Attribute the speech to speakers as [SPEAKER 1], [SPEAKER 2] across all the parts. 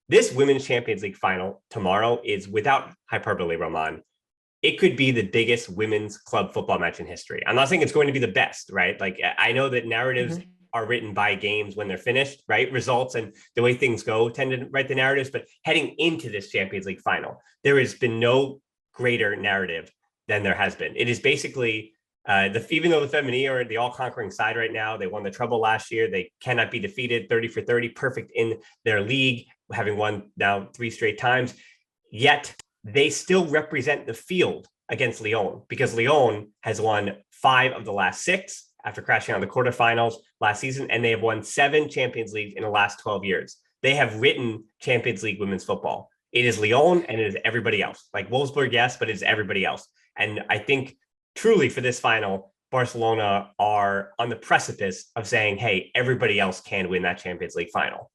[SPEAKER 1] this Women's Champions League final tomorrow is, without hyperbole, Roman, it could be the biggest women's club football match in history. I'm not saying it's going to be the best, right? Like, I know that narratives are written by games when they're finished, right? Results and the way things go tend to write the narratives. But heading into this Champions League final, there has been no greater narrative than there has been. It is basically, even though the Femení are the all-conquering side right now, they won the treble last year. They cannot be defeated, 30 for 30, perfect in their league, having won now 3 straight times. Yet they still represent the field against Lyon, because Lyon has won 5 of the last 6 after crashing on the quarterfinals last season, and they have won 7 Champions League in the last 12 years. They have written Champions League women's football. It is Lyon and it is everybody else. Like Wolfsburg, yes, but it's everybody else. And I think truly for this final, Barcelona are on the precipice of saying, hey, everybody else can win that Champions League final.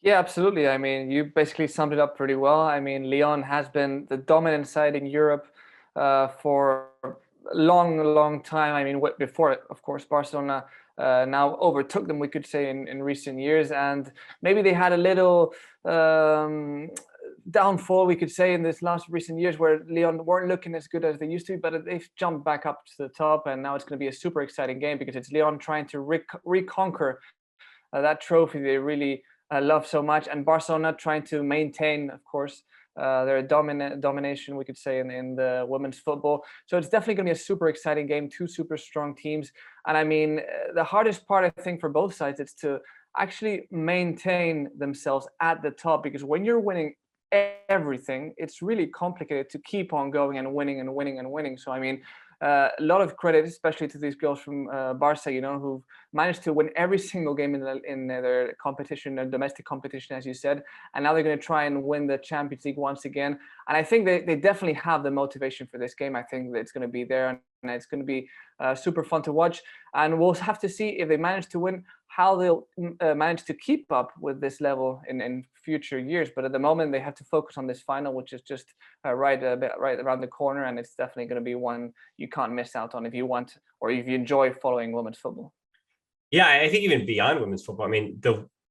[SPEAKER 2] Yeah, absolutely. I mean, you basically summed it up pretty well. I mean, Lyon has been the dominant side in Europe for a long time. I mean, before, of course, Barcelona now overtook them, we could say, in recent years. And maybe they had a little downfall, we could say, in this recent years, where Lyon weren't looking as good as they used to be, but they've jumped back up to the top. And now it's going to be a super exciting game, because it's Lyon trying to reconquer that trophy they really love so much, and Barcelona trying to maintain, of course, their domination, we could say, in the women's football. So it's definitely going to be a super exciting game, 2 super strong teams. And I mean, the hardest part, I think, for both sides is to actually maintain themselves at the top, because when you're winning everything, it's really complicated to keep on going and winning and winning and winning. So I mean, a lot of credit, especially to these girls from Barca, who've managed to win every single game in their competition, their domestic competition, as you said. And now they're going to try and win the Champions League once again. And I think they definitely have the motivation for this game. I think that it's going to be there, and it's going to be super fun to watch. And we'll have to see if they manage to win, how they'll manage to keep up with this level in future years. But at the moment, they have to focus on this final, which is just right around the corner. And it's definitely going to be one you can't miss out on if you want, or if you enjoy following women's football.
[SPEAKER 1] Yeah, I think even beyond women's football, I mean,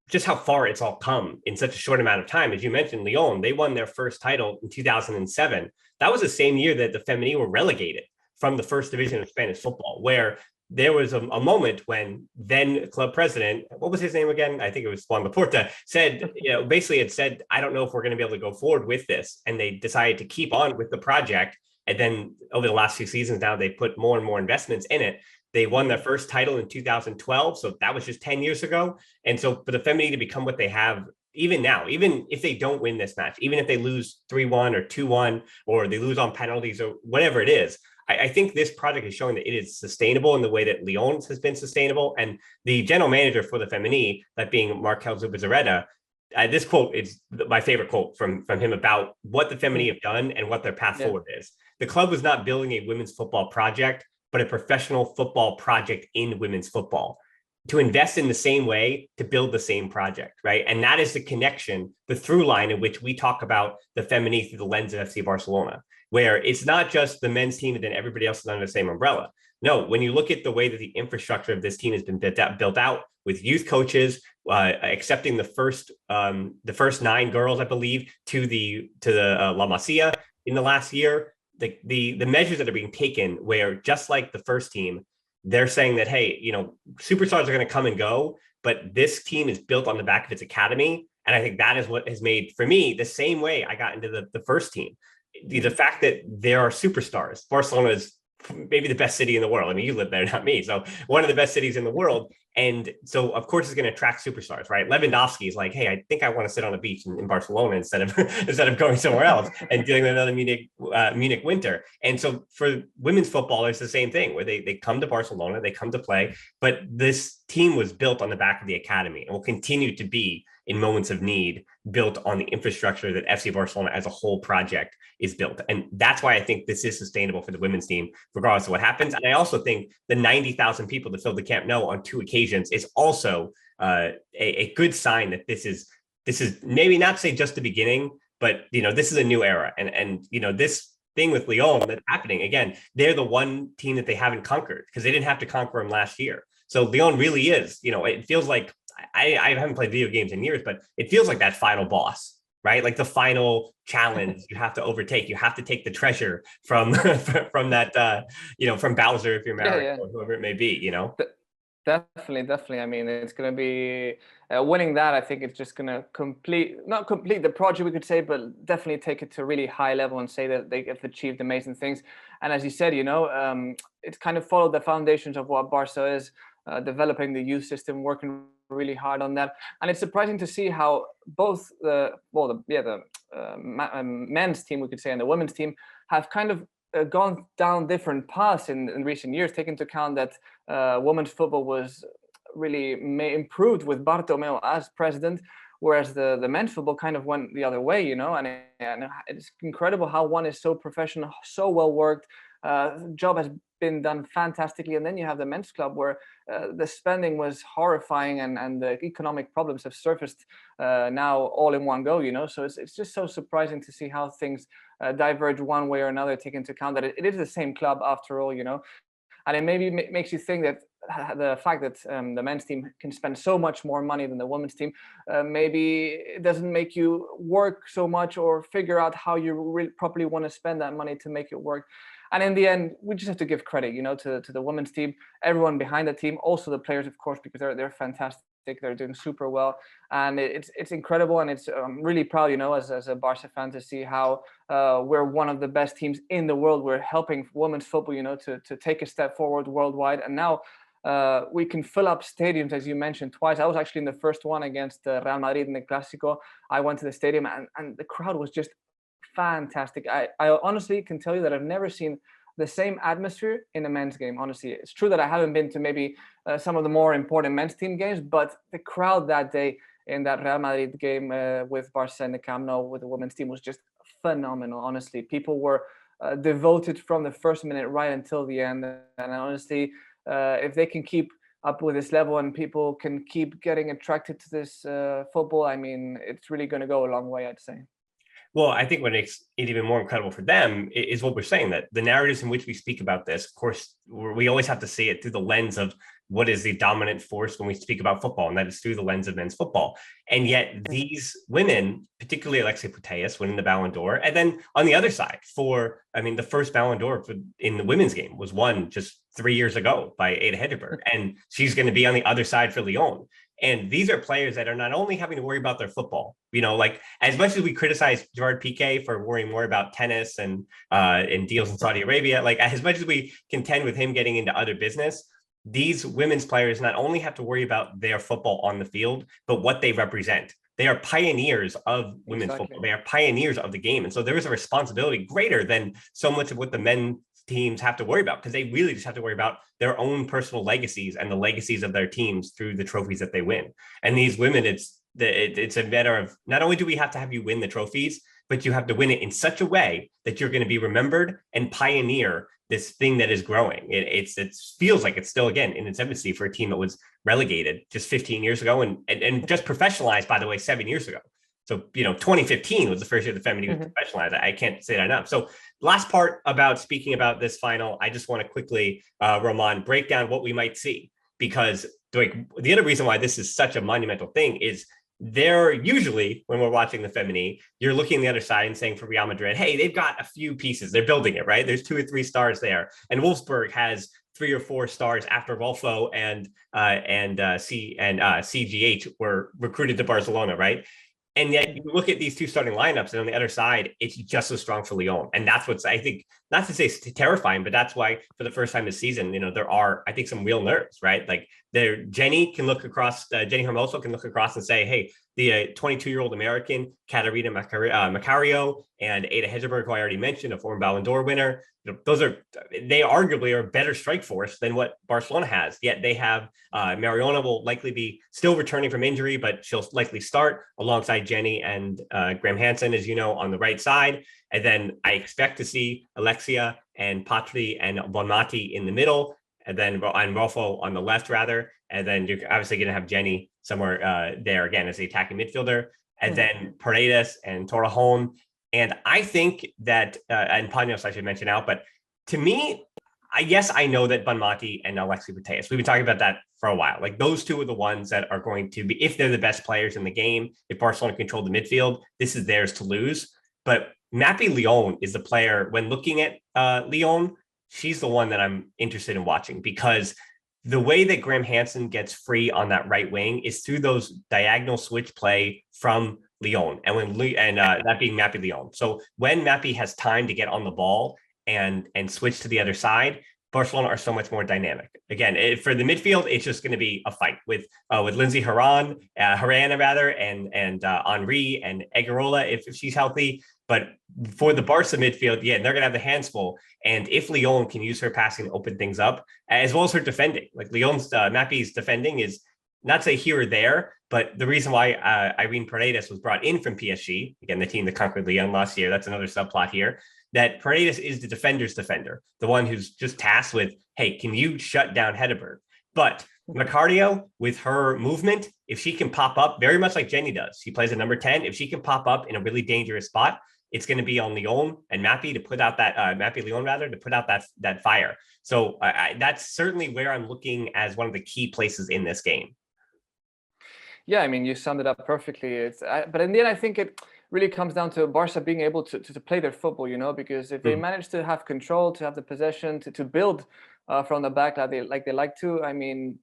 [SPEAKER 1] just how far it's all come in such a short amount of time. As you mentioned, Lyon, they won their first title in 2007. That was the same year that the Femení were relegated from the first division of Spanish football, where there was a moment when then club president, what was his name again? I think it was Juan Laporta, said, basically had said, I don't know if we're going to be able to go forward with this. And they decided to keep on with the project. And then over the last few seasons now, they put more and more investments in it. They won their first title in 2012. So that was just 10 years ago. And so for the Femení to become what they have, even now, even if they don't win this match, even if they lose 3-1 or 2-1, or they lose on penalties or whatever it is, I think this project is showing that it is sustainable in the way that Lyon has been sustainable. And the general manager for the Femení, that being Markel Zubizarreta, this quote is my favorite quote from him about what the Femení have done and what their path forward is. The club was not building a women's football project, but a professional football project in women's football, to invest in the same way, to build the same project, right? And that is the connection, the through line in which we talk about the Femení through the lens of FC Barcelona, where it's not just the men's team and then everybody else is under the same umbrella. No, when you look at the way that the infrastructure of this team has been built out with youth coaches, accepting the first 9 girls, I believe, to the La Masia in the last year, the measures that are being taken, where just like the first team, they're saying that, hey, superstars are going to come and go, but this team is built on the back of its academy. And I think that is what has made, for me, the same way I got into the first team. The fact that there are superstars. Barcelona is maybe the best city in the world. I mean, you live there, not me. So one of the best cities in the world. And so, of course, it's going to attract superstars, right? Lewandowski is like, hey, I think I want to sit on a beach in Barcelona instead of going somewhere else and dealing with another Munich winter. And so for women's football, it's the same thing, where they come to Barcelona, they come to play, but this team was built on the back of the academy and will continue to be, in moments of need, built on the infrastructure that FC Barcelona as a whole project is built. And that's why I think this is sustainable for the women's team, regardless of what happens. And I also think the 90,000 people that filled the Camp Nou on 2 occasions is also a good sign that this is maybe not say just the beginning, but this is a new era. And this thing with Lyon that's happening, again, they're the one team that they haven't conquered because they didn't have to conquer them last year. So Lyon really is, it feels like I haven't played video games in years, but it feels like that final boss, right? Like the final challenge you have to overtake. You have to take the treasure from from that from Bowser if you're Mario
[SPEAKER 2] Yeah.
[SPEAKER 1] or whoever it may be,
[SPEAKER 2] Definitely. I mean, it's going to be winning that. I think it's just going to not complete the project, we could say, but definitely take it to a really high level and say that they have achieved amazing things. And as you said, it's kind of followed the foundations of what Barca is, developing the youth system, working really hard on that. And it's surprising to see how both the men's team, we could say, and the women's team have kind of gone down different paths in recent years, taking into account that women's football was really improved with Bartomeu as president, whereas the men's football kind of went the other way, and it's incredible how one is so professional, so well worked. Job has been done fantastically, and then you have the men's club where the spending was horrifying, and the economic problems have surfaced now all in one go. So it's just so surprising to see how things diverge one way or another, take into account that it is the same club after all. And it maybe makes you think that the fact that the men's team can spend so much more money than the women's team, maybe it doesn't make you work so much or figure out how you really properly want to spend that money to make it work. And in the end, we just have to give credit, to the women's team, everyone behind the team, also the players, of course, because they're fantastic. They're doing super well, and it's incredible. And I'm really proud, as a Barca fan, to see how we're one of the best teams in the world. We're helping women's football, to take a step forward worldwide. And now we can fill up stadiums, as you mentioned, twice. I was actually in the first one against Real Madrid in the Clásico. I went to the stadium, and the crowd was just fantastic. I honestly can tell you that I've never seen the same atmosphere in a men's game. Honestly, it's true that I haven't been to maybe some of the more important men's team games, but the crowd that day in that Real Madrid game with Barca in the Camp Nou with the women's team was just phenomenal. Honestly, people were devoted from the first minute right until the end. And honestly, if they can keep up with this level and people can keep getting attracted to this football, I mean, it's really going to go a long way, I'd say.
[SPEAKER 1] Well, I think what makes it even more incredible for them is what we're saying, that the narratives in which we speak about this, of course, we always have to see it through the lens of what is the dominant force when we speak about football, and that is through the lens of men's football. And yet these women, particularly Alexia Putellas, winning the Ballon d'Or, and then on the other side, the first Ballon d'Or in the women's game was won just 3 years ago by Ada Hegerberg, and she's going to be on the other side for Lyon. And these are players that are not only having to worry about their football, like as much as we criticize Gerard Piqué for worrying more about tennis and deals in Saudi Arabia, like as much as we contend with him getting into other business, these women's players not only have to worry about their football on the field, but what they represent. They are pioneers of women's football. They are pioneers of the game. And so there is a responsibility greater than so much of what the men teams have to worry about, because they really just have to worry about their own personal legacies and the legacies of their teams through the trophies that they win. And these women, it's a matter of not only do we have to have you win the trophies, but you have to win it in such a way that you're going to be remembered and pioneer this thing that is growing. It feels like it's still, again, in its infancy for a team that was relegated just 15 years ago and just professionalized, by the way, 7 years ago. So, 2015 was the first year the Femení was professionalized. I can't say that enough. So last part about speaking about this final, I just want to quickly, Román, break down what we might see, because the other reason why this is such a monumental thing is they're usually, when we're watching the Femení, you're looking on the other side and saying for Real Madrid, hey, they've got a few pieces. They're building it, right? There's 2 or 3 stars there. And Wolfsburg has 3 or 4 stars after Rolfo and CGH were recruited to Barcelona, right? And yet you look at these 2 starting lineups, and on the other side, it's just as strong for Lyon. And that's what's, I think, not to say terrifying, but that's why for the first time this season, there are, I think, some real nerves, right? Like Jenny Hermoso can look across and say, hey, the 22-year-old American, Caterina Macario, and Ada Hegerberg, who I already mentioned, a former Ballon d'Or winner, they arguably are a better strike force than what Barcelona has. Yet they have Mariona will likely be still returning from injury, but she'll likely start alongside Jenny and Graham Hansen, as you know, on the right side. And then I expect to see Alexia and Patri and Bonmati in the middle, and then Rolfo on the left, rather. And then you're obviously going to have Jenny somewhere there again as the attacking midfielder, and then Paredes and Torrejon. And I think that, and Panos I should mention out, but to me, yes, I know that Bonmati and Alexi Putellas, we've been talking about that for a while. Like those two are the ones that are going to be, if they're the best players in the game, if Barcelona control the midfield, this is theirs to lose. But Mappy Lyon is the player, when looking at Lyon, she's the one that I'm interested in watching, because the way that Graham Hansen gets free on that right wing is through those diagonal switch play from Lyon, and that being Mappy Lyon. So when Mappy has time to get on the ball and switch to the other side, Barcelona are so much more dynamic. Again, for the midfield, it's just going to be a fight with Lindsay Horan, and Henry and Egarola if she's healthy. But for the Barca midfield, yeah, they're going to have the hands full. And if Lyon can use her passing to open things up, as well as her defending, like Mappy's defending is not say here or there, but the reason why Irene Paredes was brought in from PSG, again, the team that conquered Lyon last year, that's another subplot here, that Paredes is the defender's defender, the one who's just tasked with, hey, can you shut down Hedberg? But Macardio, with her movement, if she can pop up, very much like Jenny does, she plays a number 10, if she can pop up in a really dangerous spot, it's going to be on Lyon and Mappy to put out that Mappy Lyon rather to put out that fire. So that's certainly where I'm looking as one of the key places in this game.
[SPEAKER 2] Yeah, I mean, you summed it up perfectly. But in the end, I think it really comes down to Barca being able to play their football, because if they manage to have control, to have the possession, to build from the back like they like to, I mean,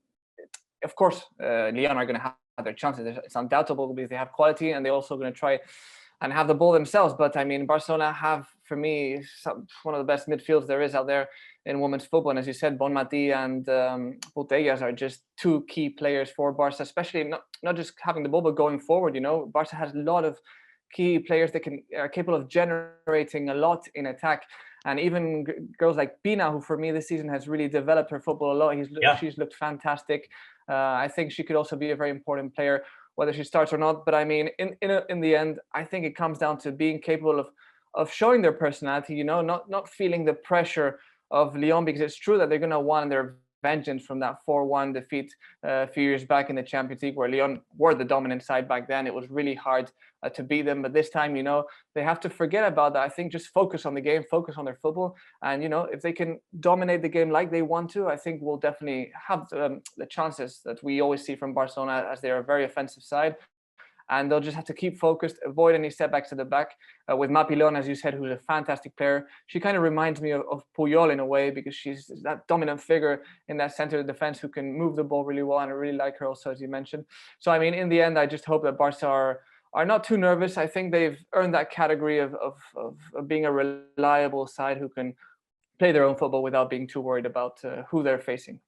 [SPEAKER 2] of course, Lyon are going to have their chances. It's undoubtable because they have quality and they're also going to try and have the ball themselves. But I mean, Barcelona have, for me, one of the best midfields there is out there in women's football. And as you said, Bonmati and Putellas are just two key players for Barca, especially not just having the ball, but going forward. Barca has a lot of key players that are capable of generating a lot in attack. And even girls like Pina, who for me this season has really developed her football a lot. She's looked fantastic. I think she could also be a very important player, whether she starts or not. But I mean, in the end, I think it comes down to being capable of showing their personality, not feeling the pressure of Lyon, because it's true that they're going to want their vengeance from that 4-1 defeat a few years back in the Champions League, where Lyon were the dominant side back then. It was really hard to beat them. But this time, they have to forget about that. I think just focus on the game, focus on their football. And, if they can dominate the game like they want to, I think we'll definitely have the chances that we always see from Barcelona, as they're a very offensive side. And they'll just have to keep focused, avoid any setbacks at the back. With Mappy Lyon, as you said, who's a fantastic player. She kind of reminds me of Puyol in a way, because she's that dominant figure in that center of defense who can move the ball really well. And I really like her also, as you mentioned. So, I mean, in the end, I just hope that Barca are not too nervous. I think they've earned that category of being a reliable side who can play their own football without being too worried about who they're facing.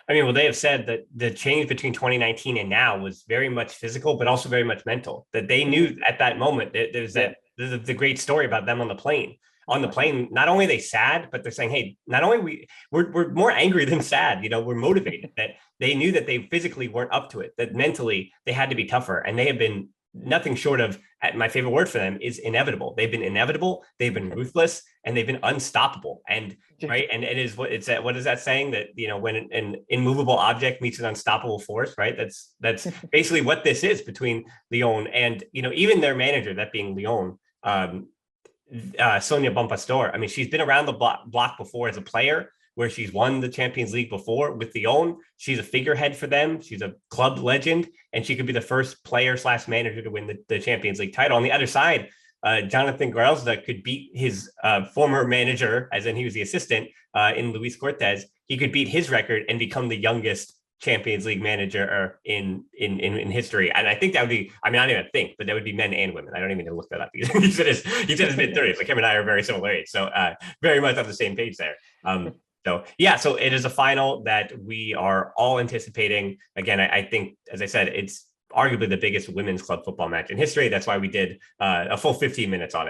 [SPEAKER 1] I mean, well, they have said that the change between 2019 and now was very much physical, but also very much mental. That they knew at that moment that there's the great story about them on the plane. On the plane, not only are they sad, but they're saying, "Hey, not only we're more angry than sad. We're motivated." That they knew that they physically weren't up to it. That mentally they had to be tougher, and they have been nothing short of. My favorite word for them is inevitable. They've been inevitable. They've been ruthless, and they've been unstoppable. And right, and it is what it's. What is that saying? That when an immovable object meets an unstoppable force, right? That's basically what this is between Lyon and even their manager, that being Lyon. Sonia Bonpastor. I mean, she's been around the block before as a player, where she's won the Champions League before with Lyon. She's a figurehead for them. She's a club legend, and she could be the first player/manager to win the Champions League title. On the other side, Jonathan Grelzda could beat his former manager, as in he was the assistant in Luis Cortez. He could beat his record and become the youngest Champions League manager in history. And I think that would be, I mean, I don't even think, but that would be men and women. I don't even need to look that up. He said his mid-30s. Like him and I are very similar age. So very much on the same page there. So it is a final that we are all anticipating. Again, I think, as I said, it's arguably the biggest women's club football match in history. That's why we did a full 15 minutes on it.